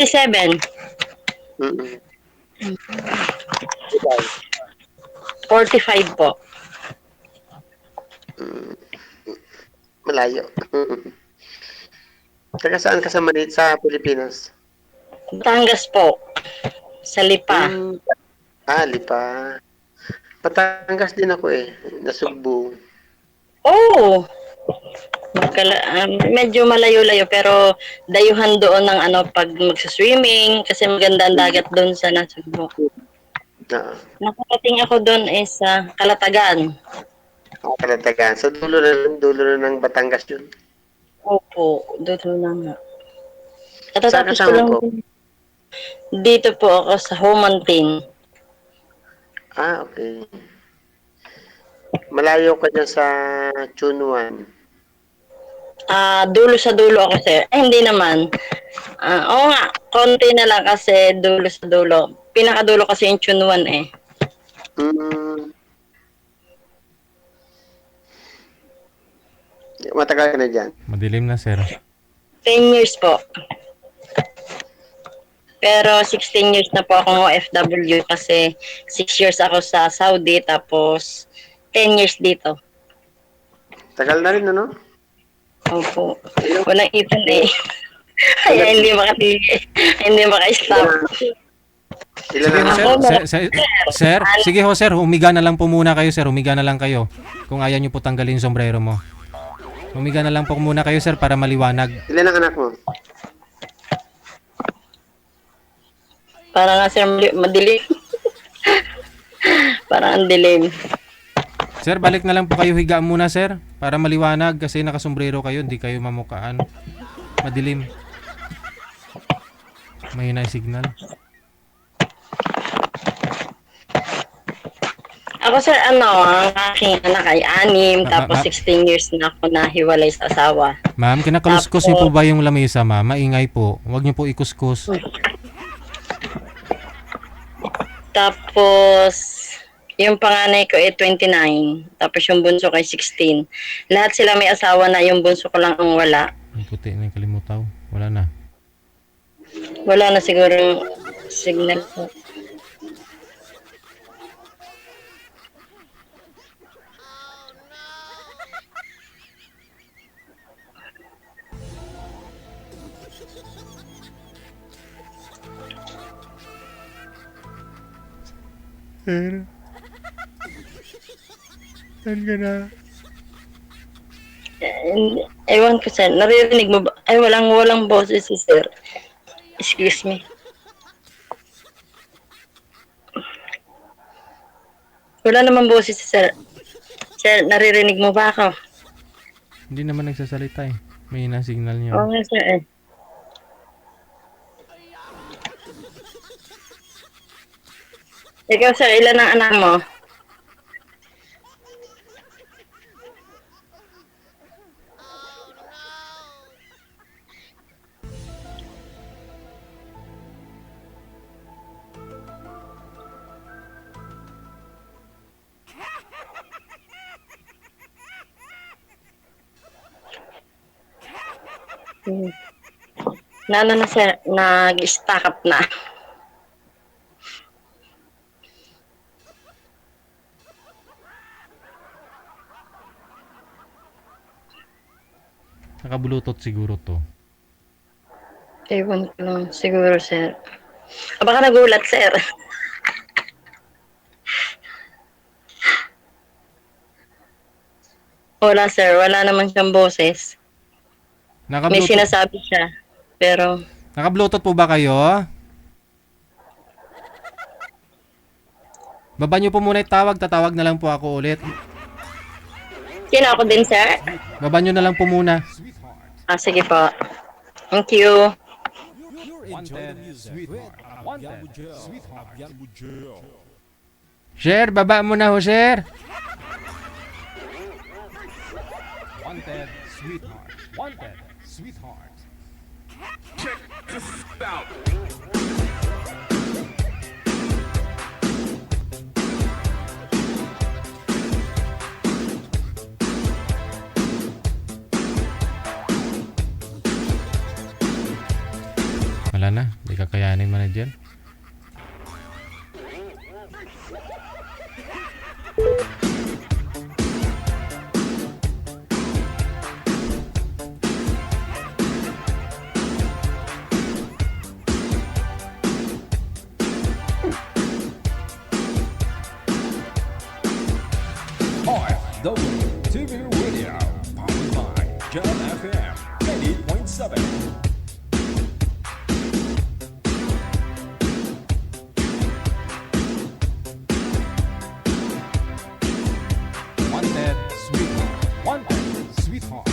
47. Mm-mm. Ikaw? 45 po. Mm. Malayo. Taga saan ka sa Pilipinas? Batangas po. Sa Lipa. Hmm, Lipa. Batangas din ako eh, Nasugbu. Oh! Medyo malayo-layo pero dayuhan doon ng pag magsa-swimming kasi maganda ang dagat doon sa Nasugbu. Oo. Nakarating ako doon sa Kalatagan. Kalatagan. Sa dulo na ng Batangas yun. Opo, doon na nga. Saan ka Katatapos sa ko Hong lang Kong? dito po ako sa Homantin. Okay. Malayo ka dyan sa Chunwan. Dulo sa dulo ako, sir. Hindi naman. Oo nga, konti na lang kasi dulo sa dulo. Pinakadulo kasi yung Tune 1 eh. Hmm, matagal ka na dyan. Madilim na, sir. 10 years po. Pero 16 years na po akong OFW kasi 6 years ako sa Saudi tapos 10 years dito. Tagal na rin, ano? Opo. Walang ipon eh. Kaya hindi maka-stop. Ilan Sige ho, na sir. ako? Sir, sige ho, sir. Humiga na lang po muna kayo, sir. Humiga na lang kayo. Kung ayaw nyo po tanggalin yung sombrero mo. Humiga na lang po muna kayo, sir, para maliwanag. Ilan ang anak mo? Para nga sir, madilim. Parang ang dilim. Sir, balik na lang po kayo higa muna, sir. Para maliwanag kasi nakasombrero kayo. Hindi kayo mamukaan. Madilim. Mahina yung signal. Ako sir, ang aking anak ay 6, tapos 16 years na ako nahiwalay sa asawa. Ma'am, kinakaluskos niyo po ba yung lamesa, ma'am? Maingay po. Huwag niyo po ikuskus. Tapos, yung panganay ko ay 29, tapos yung bunso ko ay 16. Lahat sila may asawa na, yung bunso ko lang ang wala. Ang puti na yung kalimutaw. Wala na. Wala na siguro yung signal ko. Sir. Saan ka na? Ewan ko sir, naririnig mo ba? Ay, walang boses si sir. Excuse me. Wala namang boses si sir. Sir, naririnig mo ba ako? Hindi naman nagsasalita eh. May hina signal niya. Oo nga sir eh. Ikaw sir, ilan ang anak mo? Na sir, nag-stack up na. Naka-bluetooth siguro to. Ewan ko lang, siguro sir. Baka nagulat sir. Wala sir, wala naman siyang boses. May Naka-bluetooth. sinasabi siya, pero Naka-bluetooth po ba kayo? Baba niyo po muna yung tawag. Tatawag na lang po ako ulit. sino ako din sir? Baba niyo na lang po muna. Sige po. Thank you. Share, baba mo na ho, share. Wanted, sweetheart. Wanted, sweetheart. Check this out. Wala na. Hindi kakayanin manager. RFW Radio, powered by Jam FM 88.7. Wanted, sweetheart. Wanted, sweetheart.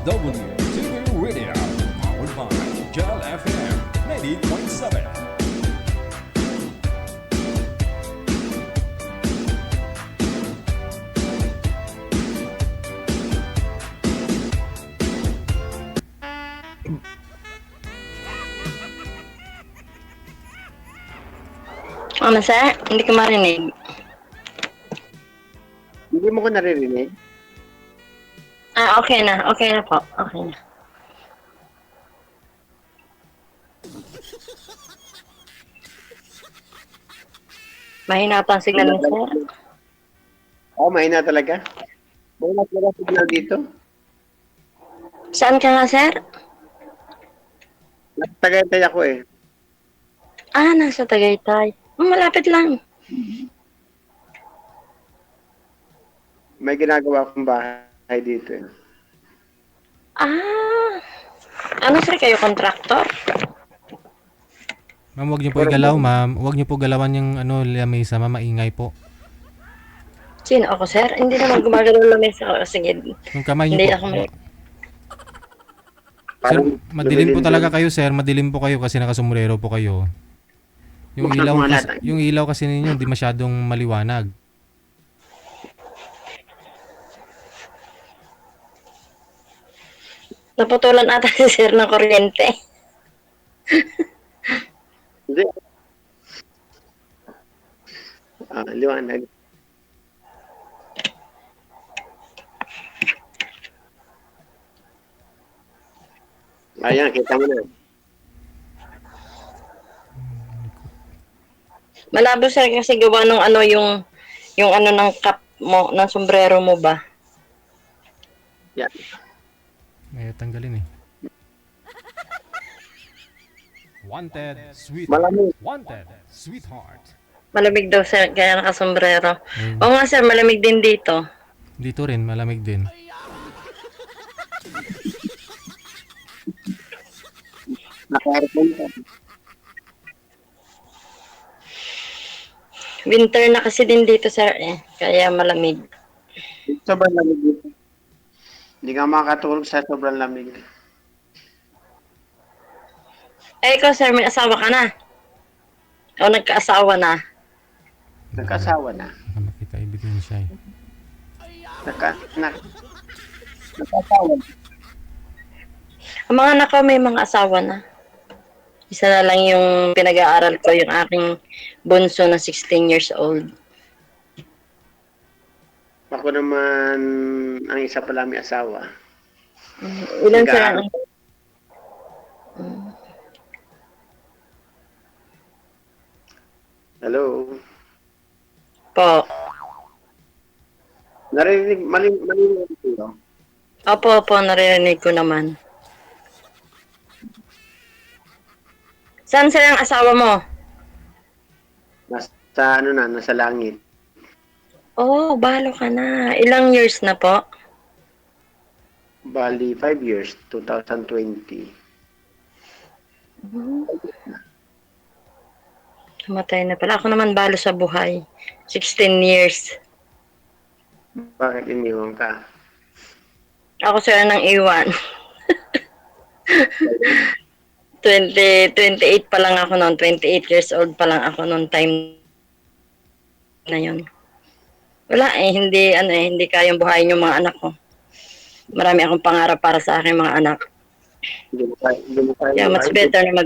WTV Radio, powered by Jal FM 90.7. Ano, sir? Hindi ko marinig. Hindi mo ko naririnig? Okay na. Okay na po. Okay na. Mahina pa ang signal ni sir. Oo, mahina talaga. Mahina talaga signal dito. Saan ka nga, sir? Tagay-tay ako eh. Nasa Tagaytay. Malapit lang. May ginagawa akong bahay dito eh. Ano, sir? Kayo kontraktor? Ma'am, huwag niyo po igalaw, ma'am. Huwag niyo po galawan yung lamesa, ma'am. Maingay po. Sino ako, sir? Hindi naman gumagalaw lang sa sige. Yung kamay niyo Hindi po. ako may... Sir, Parang madilim po lumilin talaga doon. kayo, sir. Madilim po kayo kasi nakasombrero po kayo. Yung ilaw kasi ninyo hindi masyadong maliwanag. Naputulan ata si sir ng kuryente. Hindi. Liwanag. Ayan, kita mo na. Malabo, sir, kasi gawa ng ano yung ano ng cap mo, ng sombrero mo ba? Yan. May tanggalin eh. Wanted, sweetheart. Malamig. Wanted, sweetheart. Malamig daw, sir, kaya nakasombrero. Ayun. Oo nga, sir, malamig din dito. Dito rin, malamig din. Naka-aircon ka. Winter na kasi din dito, sir, kaya malamig. Sobrang lamig dito. Hindi ka makakatulog sa sobrang lamig. Ikaw, sir, may asawa ka na? O nagkaasawa na? Nagkasawa na. Baka makita ebidensya eh. Nagkasawa na. Ang mga anak ko may mga asawa na. Isa na lang yung pinag-aaral ko, yung aking bunso na 16 years old. Ako naman, ang isa pala may asawa. Ilan sir? Nag-aaral. Hello? Po. Narinig, malinig ko. Opo, naririnig ko naman. Saan sir ang asawa mo? Nasa langit. Oh, balo ka na. Ilang years na po? Bali, 5 years, 2020. Namatay na pala. Ako naman balo sa buhay. 16 years. Bakit iniwan ka? Ako sir nang iwan. 28 pa lang ako noon. 28 years old pa lang ako noon time na yun. Wala hindi kayang buhayin yung mga anak ko. Marami akong pangarap para sa aking mga anak. Hindi mo kaya Kaya much buhay. better na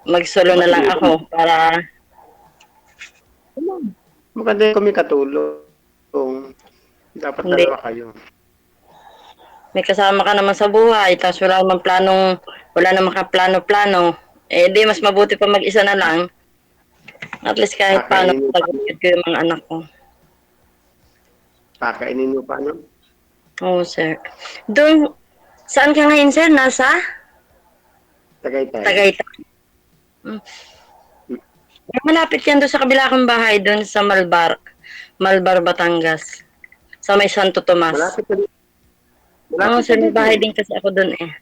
magsolo na lang ako para Maganda yung kung may katulong. Dapat Hindi. dalawa kayo. may kasama ka naman sa buhay, tapos wala namang kaplano-plano. Eh di, mas mabuti pa mag-isa na lang. At least kahit paano, Kakainin mo pa, tagutin ko yung mga anak ko. kakainin mo pa, no? Oo, sir. Doon, saan ka ngayon, sir? Nasa Tagaytay. Tagaytay. Hmm. Malapit yan doon sa kabila kong bahay, doon sa Malbar, Batangas. Sa may Santo Tomas. Malapit ka din. Oo, sir, may bahay din kasi ako doon eh.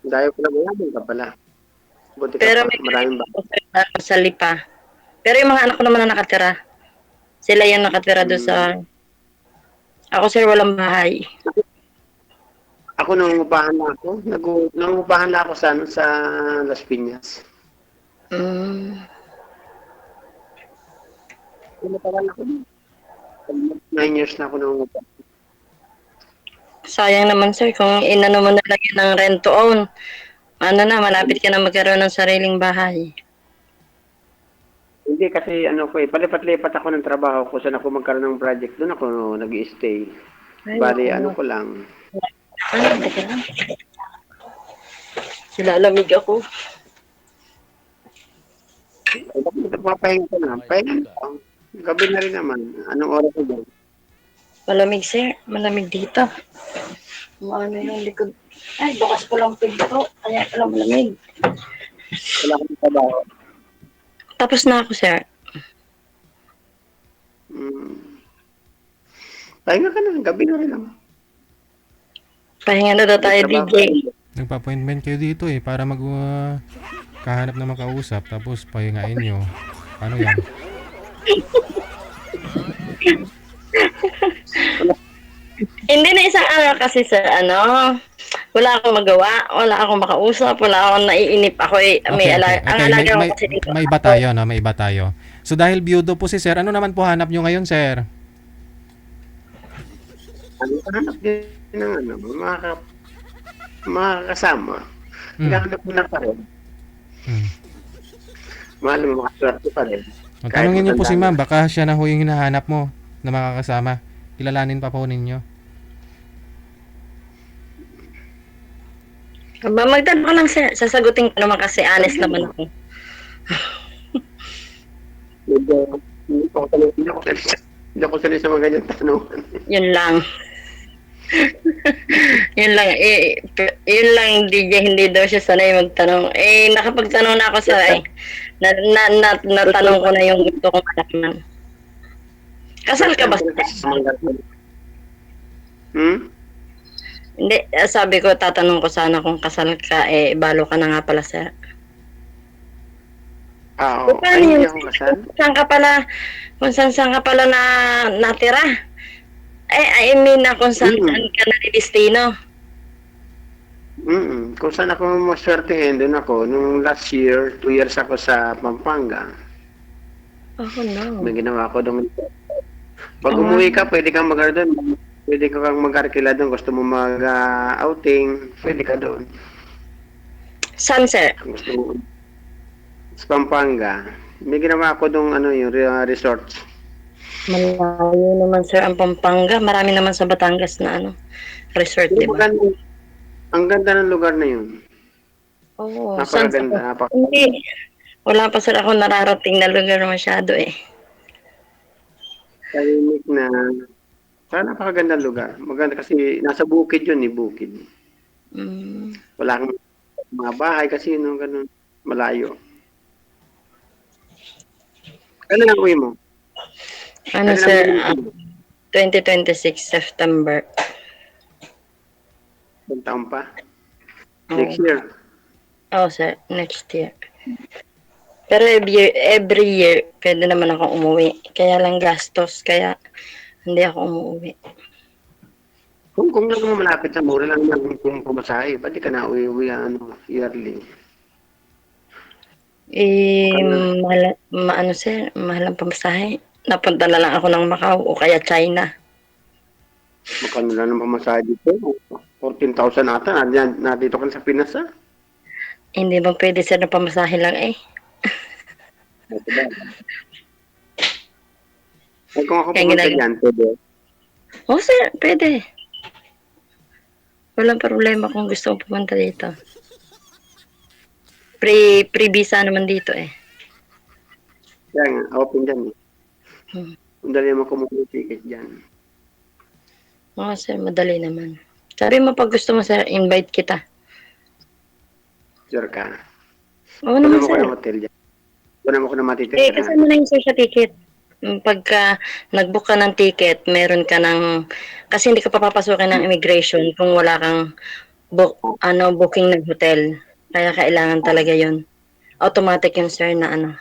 Dahil pala mayaman ka pala. Buti ka Pero pa, may maraming ako sa Lipa. Pero yung mga anak ko naman na nakatira. Sila yung nakatira doon sa... Ako, sir, walang bahay. Ako nangungupahan na ako. Nangungupahan na ako sa Las Piñas. Mm. Matagal ako. 9 years na ako nangungupahan. Sayang naman, sir, kung inano mo na lang yun ng rent to own. Ano na, malapit ka na magkaroon ng sariling bahay. Hindi kasi palipat-lipat ako ng trabaho ko saan ako magkaroon ng project. Doon ako nag-i-stay. Bali, ko lang. Teka lang. Silalamig ako. Papahinga ko na. Pahinga ko. Gabi na rin naman. Anong oras ko ba? Malamig, sir. Malamig dito. Ano yung likod? Ay, bukas ko lang pinto. Kaya pala malamig. Wala akong trabaho. Tapos na ako, sir. Pahinga ka na. Gabi na rin naman. Pahinga na daw tayo, Trabaho. DJ. Nagpa-appointment kayo dito eh para kahanap na makausap tapos pahingain nyo. Paano yan? Hindi na isang araw kasi, sir, wala akong magawa, wala akong makausap, wala akong naiinip. Ako ang alaga ko kasi dito. May iba tayo, no? May iba tayo. So dahil biyudo po si sir, ano naman po hanap nyo ngayon, sir? Hanap din ng mga kasama. Hanap mo na pa rin. Mahal mo makaswerte pa rin. Tanungin niyo po si matanda ma'am, baka siya na ho yung hinahanap mo na makakasama. Kilalanin pa po ninyo. Magtanong ka lang, sir. Sasagutin ko naman kasi honest naman ako. Hindi ako sanay sa mga ganyan tanong. Yun lang. Yun lang, DJ, hindi daw siya sanay magtanong. Nakapagtanong na ako sa natanong ko na yung gusto kong malaman. Kasal ka ba? Hindi, sabi ko, tatanong ko sana kung kasal ka, balo ka na nga pala, sir. Oo. Paano Ay, hindi yun? ako kasal. Kung saan ka pala natira? I mean na kung saan ka nalilistino. Kung saan ako maswertehin, doon ako. Nung last year, 2 years ako sa Pampanga. Oh, no. May ginawa ko doon. Pag umuwi ka, pwede kang doon. Pwede ka kang mag-arkila doon. Gusto mo mag-outing, pwede ka doon. Saan, sir? Kung gusto mo. Sa Pampanga. May ginawa ko doon yung resort. Malayo naman, sir, ang Pampanga. Marami naman sa Batangas na resort, di ba? Ang ganda ng lugar na yun. Oo. Saan, sir? Napakaganda. Hindi. Wala pa, sir, ako nararating na lugar masyado eh. Tahimik na. Napakagandang lugar. Maganda kasi nasa bukid yun, bukid. Wala kang mga bahay kasi ganun. Malayo. Kailan ang uwi mo? Sir? 2026, September. Ilang taon pa? Next year? Oo, sir. Next year. Pero every year, pwede naman ako umuwi. Kaya lang gastos, kaya hindi ako umuwi. Kung lang mo malapit sa mura lang yung kung pumasahe, ba't di ka na uwi yearly? Mahal, sir, mahal ang pamasahe. Napunta na lang ako ng Macau o kaya China. Magkano lang ang pamasahe dito? 14,000 ata. Nandito ka na sa Pinas, ha? Hindi ba pwede sir na pamasahe lang eh? Ito ba? Ay, kung ako Kaya pumunta ginagawa- dyan, pwede. Oo sir, pwede. Walang problema kung gusto mo pumunta dito. Free visa naman dito eh. Kaya nga, open dyan, eh. Hmm. Kung dali mo kumuha ng ticket dyan. Oo sir, madali naman. Sabi mo pag gusto mo sir, invite kita. Sure ka. Oo Wala naman mo ko sir. ng hotel dyan. Wala mo ko na Eh, matitirahan. kasama na yung sir sa ticket. Pagka nag-book ka ng ticket, meron ka ng... Kasi hindi ka papapasukin ng immigration kung wala kang booking ng hotel. Kaya kailangan talaga yon. Automatic yun sir na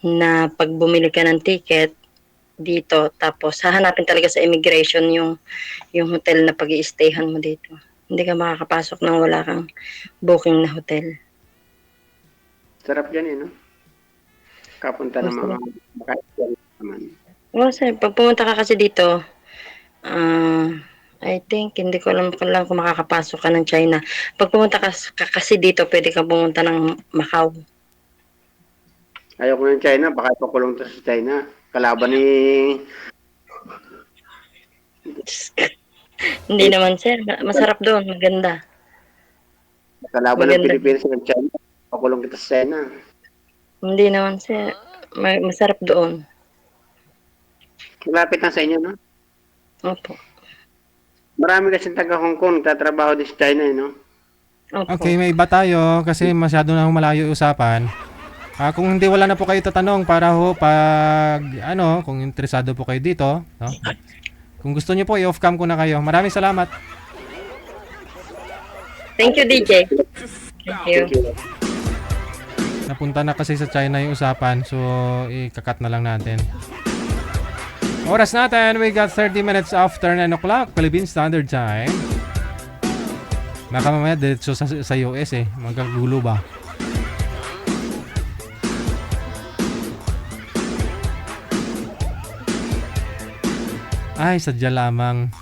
na pag bumili ka ng ticket dito, tapos hahanapin talaga sa immigration yung hotel na pag-i-stayhan mo dito. Hindi ka makakapasok nang wala kang booking na hotel. Sarap yan, eh, no? Kapunta ng mga makaisyan naman. Oo sir, pag pumunta ka kasi dito, I think, hindi ko alam kung makakapasok ka ng China. Pag pumunta ka kasi dito, pwede ka pumunta ng Macau. Ayaw ko ng China, baka ipakulong to sa China. Kalaban ni... Hindi naman sir, masarap doon, maganda. Kalaban ng Maganda. Pilipinas ng China. Pakulong kita sa China. Hindi naman sir, masarap doon. Malapit na sa inyo, no? Opo. Marami kasi taga Hong Kong, tatrabaho din sa China, eh, no? Opo. Okay, may iba tayo kasi masyado na malayo yung usapan. Kung hindi, wala na po kayo tatanong para ho pag kung interesado po kayo dito, no? Kung gusto niyo po, i-off cam ko na kayo. Maraming salamat. Thank you, DJ. Thank you. Napunta na kasi sa China yung usapan, so ikakat na lang natin. Oras natin, we got 30 minutes after 9 o'clock, Philippine Standard Time. Baka mamaya diretso sa US eh, magagulo ba? Ay, sadya lamang.